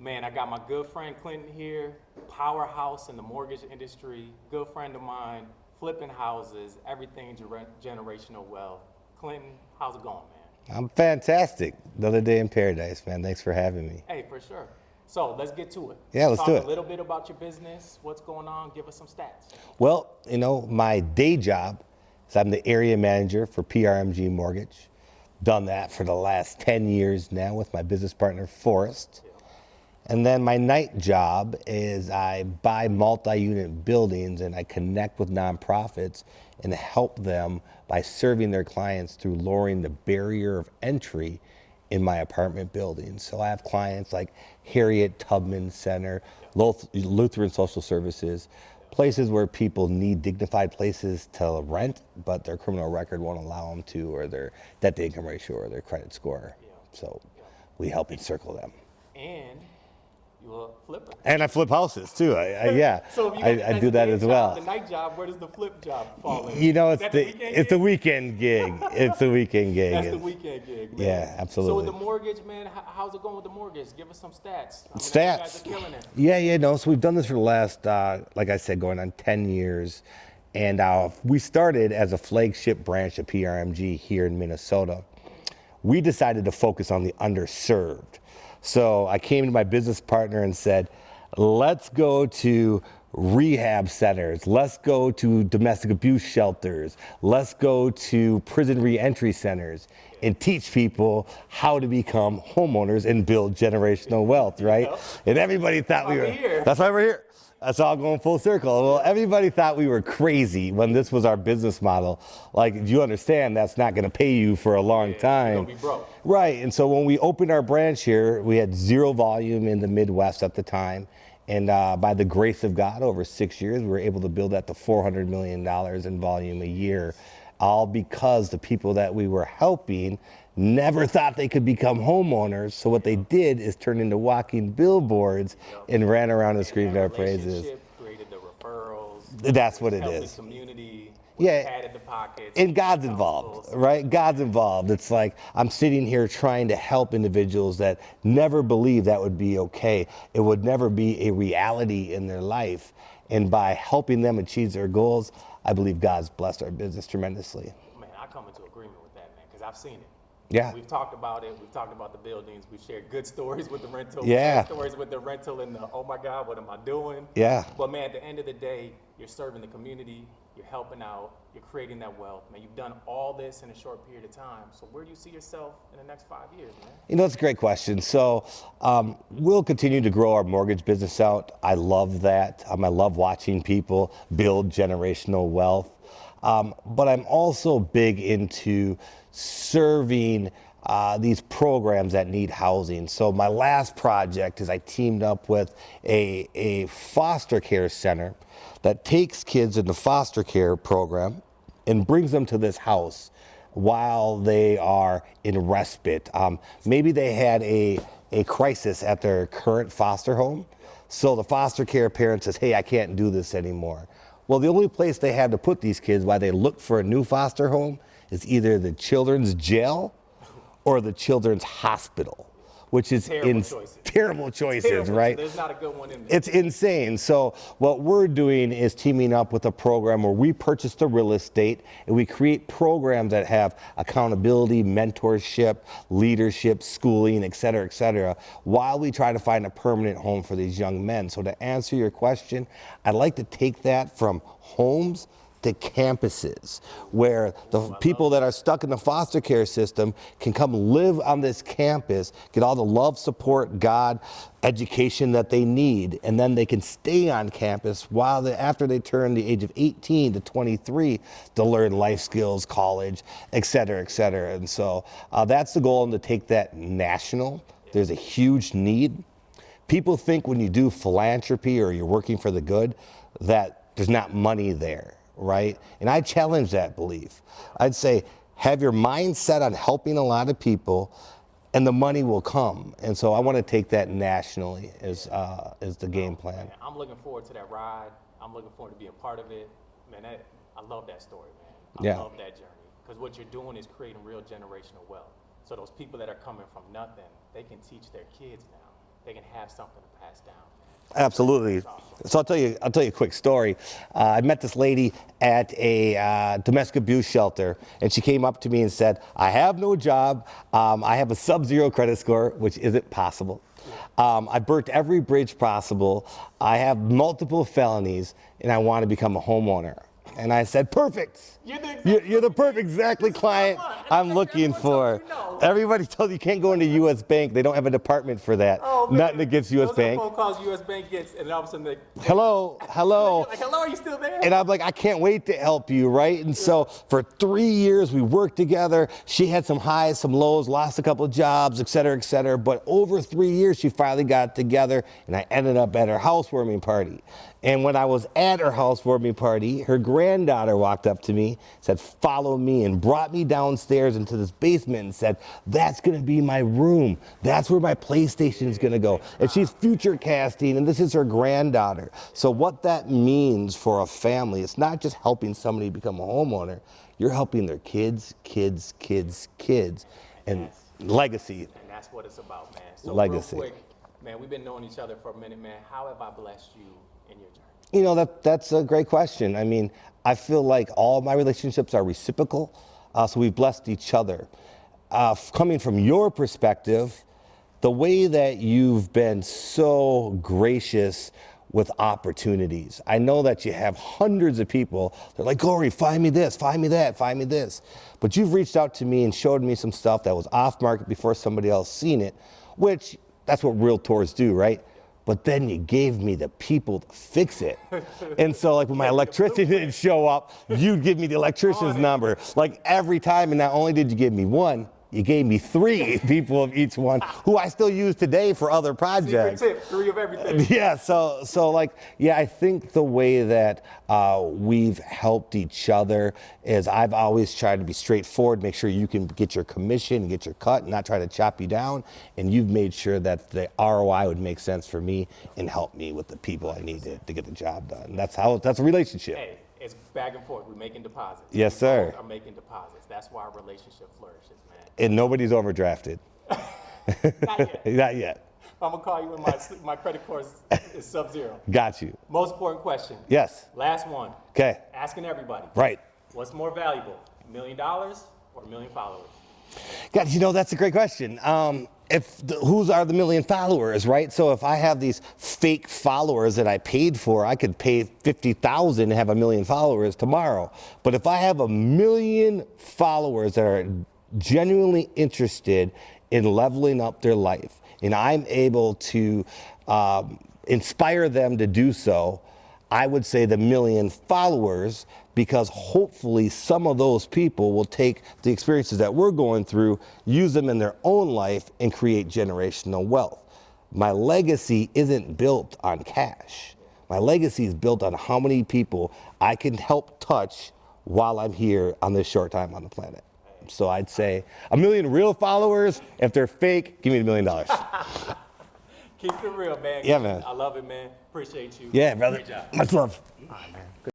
Man, I got my good friend Clinton here, powerhouse in the mortgage industry, good friend of mine, flipping houses, everything generational wealth. Clinton, how's it going, man? I'm fantastic. Another day in paradise, man. Thanks for having me. Hey, for sure. So let's get to it. Yeah, let's do it. Talk a little bit about your business, what's going on, give us some stats. Well, my day job is I'm the area manager for PRMG Mortgage. Done that for the last 10 years now with my business partner, Forrest. And then my night job is I buy multi-unit buildings and I connect with nonprofits and help them by serving their clients through lowering the barrier of entry in my apartment buildings. So I have clients like Harriet Tubman Center, Lutheran Social Services, places where people need dignified places to rent, but their criminal record won't allow them to, or their debt to income ratio or their credit score. So we help encircle them. And you're a flipper. And I flip houses too. Yeah, So if I do that as well. The night job, where does the flip job fall in? It's the weekend gig. It's the weekend gig. That's the weekend gig, man. Yeah, absolutely. So with the mortgage, man, how's it going with the mortgage? Give us some stats. I mean, Stats. You guys are killing it. Yeah. So we've done this for the last, like I said, going on 10 years. And we started as a flagship branch of PRMG here in Minnesota. We decided to focus on the underserved. So I came to my business partner and said, let's go to rehab centers. Let's go to domestic abuse shelters. Let's go to prison reentry centers and teach people how to become homeowners and build generational wealth, right? And everybody thought that's why we're here. That's all going full circle. Well, everybody thought we were crazy when this was our business model. Like, you understand that's not going to pay you for a long time. You're gonna be broke. Right. And so when we opened our branch here, we had zero volume in the Midwest at the time. And by the grace of God, over 6 years, we were able to build that to $400 million in volume a year, all because the people that we were helping never thought they could become homeowners. So what they did is turn into walking billboards and ran around and screamed our praises. Created the referrals. That's what it helped is. The community. Yeah. Padded the pockets. And God's involved, right? God's involved. It's like I'm sitting here trying to help individuals that never believed that would be okay. It would never be a reality in their life. And by helping them achieve their goals, I believe God's blessed our business tremendously. Man, I come into agreement with that, man, because I've seen it. Yeah. We've talked about it. We've talked about the buildings. We've shared good stories with the rental. Yeah. Bad stories with the rental and the, oh my God, what am I doing? Yeah. But man, at the end of the day, you're serving the community. You're helping out. You're creating that wealth, man. You've done all this in a short period of time. So where do you see yourself in the next 5 years, man? That's a great question. So we'll continue to grow our mortgage business out. I love that. I love watching people build generational wealth. But I'm also big into serving these programs that need housing. So my last project is I teamed up with a foster care center that takes kids in the foster care program and brings them to this house while they are in respite. Maybe they had a crisis at their current foster home. So the foster care parent says, hey, I can't do this anymore. Well, the only place they had to put these kids while they look for a new foster home is either the children's jail or the children's hospital, which is terrible choices, right? There's not a good one in there. It's insane. So what we're doing is teaming up with a program where we purchase the real estate and we create programs that have accountability, mentorship, leadership, schooling, et cetera, while we try to find a permanent home for these young men. So to answer your question, I'd like to take that from homes to campuses where the people that are stuck in the foster care system can come live on this campus, get all the love, support, God, education that they need, and then they can stay on campus after they turn the age of 18 to 23 to learn life skills, college, et cetera. And so that's the goal, and to take that national. There's a huge need. People think when you do philanthropy or you're working for the good that there's not money there. Right? And I challenge that belief. I'd say, have your mind set on helping a lot of people and the money will come. And so I want to take that nationally as the game plan. Man, I'm looking forward to that ride. I'm looking forward to being part of it. Man, I love that story, man. I love that journey. Because what you're doing is creating real generational wealth. So those people that are coming from nothing, they can teach their kids now. they can have something to pass down. Absolutely. So I'll tell you a quick story. I met this lady at a domestic abuse shelter, and she came up to me and said, "I have no job. I have a sub-zero credit score, which isn't possible. I burnt every bridge possible. I have multiple felonies, and I want to become a homeowner." And I said, "Perfect. You're the perfect exactly client I'm looking for." Everybody tells you can't go into U.S. Bank. They don't have a department for that. Oh, man. Nothing against U.S. Those Bank. are phone calls U.S. Bank gets, and all of a sudden they, Hello. like, hello, are you still there? And I'm like, I can't wait to help you, right? And so for 3 years, we worked together. She had some highs, some lows, lost a couple of jobs, et cetera, et cetera. But over 3 years, she finally got it together, and I ended up at her housewarming party. And when I was at her housewarming party, her granddaughter walked up to me, said, "Follow me," and brought me downstairs into this basement and said, "That's going to be my room. That's where my PlayStation is going to go." And she's future casting, and this is her granddaughter. So what that means for a family, it's not just helping somebody become a homeowner. You're helping their kids, and legacy. And that's what it's about, man. So Legacy. real quick, man, we've been knowing each other for a minute, man. How have I blessed you in your journey? You know, that's a great question. I mean, I feel like all my relationships are reciprocal, so we've blessed each other. Coming from your perspective, the way that you've been so gracious with opportunities. I know that you have hundreds of people. They're like, "Gory, find me this, find me that, find me this." But you've reached out to me and showed me some stuff that was off market before somebody else seen it, which that's what realtors do, right? But then you gave me the people to fix it. And so like when my electrician didn't show up, you'd give me the electrician's number. Like every time, and not only did you give me one, you gave me 3 people of each one who I still use today for other projects. Secret tip, 3 of everything. Yeah, so like, yeah, I think the way that we've helped each other is I've always tried to be straightforward, make sure you can get your commission and get your cut and not try to chop you down. And you've made sure that the ROI would make sense for me and help me with the people I need to get the job done. That's a relationship. Hey, it's back and forth. We're making deposits. Yes, sir. We both are making deposits. That's why our relationship flourishes, man. And nobody's overdrafted. Not yet. Not yet. I'm gonna call you when my credit score is sub-zero. Got you. Most important question. Yes. Last one. Okay. Asking everybody. Right. What's more valuable, $1 million or 1 million followers? God, you know, that's a great question. Whose are the 1 million followers, right? So if I have these fake followers that I paid for, I could pay $50,000 and have 1 million followers tomorrow. But if I have 1 million followers that are genuinely interested in leveling up their life, and I'm able to inspire them to do so, I would say the 1 million followers, because hopefully some of those people will take the experiences that we're going through, use them in their own life, and create generational wealth. My legacy isn't built on cash. My legacy is built on how many people I can help touch while I'm here on this short time on the planet. So I'd say 1 million real followers. If they're fake, give me $1 million. Keep it real, man. Yeah, man. I love it, man. Appreciate you. Yeah, brother. Great job. Much love. All right, man.